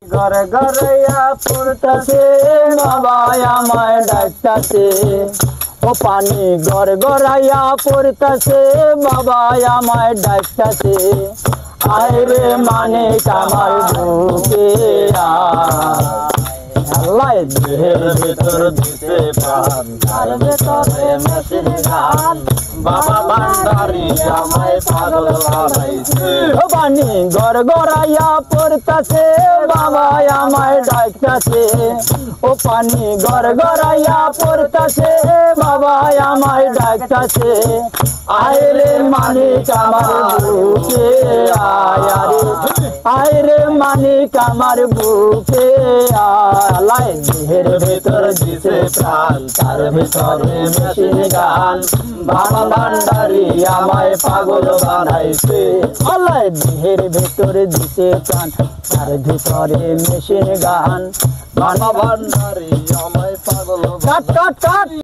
ঘরে ঘরে পড়তাছে বাবা আমায় ডাকতাছে ও পানি ঘরে ঘরাইয়া পড়তাছে বাবা আমায় ডাকতাছে আইরে মানে কামার বুকে আল্লাহ দেহের ভেতর দিতে প্রাণ তার ভেতরে মেশিন গান বাবা ভান্ডারি আমায় পাগল বানাইছে ও পানি ঘর ঘরাইয়া পড়তাছে বাবা আমায় ডাকতাছে ও পানি ঘর ঘরাইয়া পড়তাছে বাবা আমায় ডাকতাছে আইরে মানিক আমার বুকে আয়ারে আইরে মানিক আমার বুকে আলাই দেহের ভেতর দিছে প্রাণ তার ভেতরে মেশিন গান বাবা ভান্ডারি আমায় পাগল বানাইছে আলাই দেহের ভেতর দিছে প্রাণ তার ভেতরে মেশিন গান বাবা ভান্ডারি আমায় পাগল কাট কাট কাট।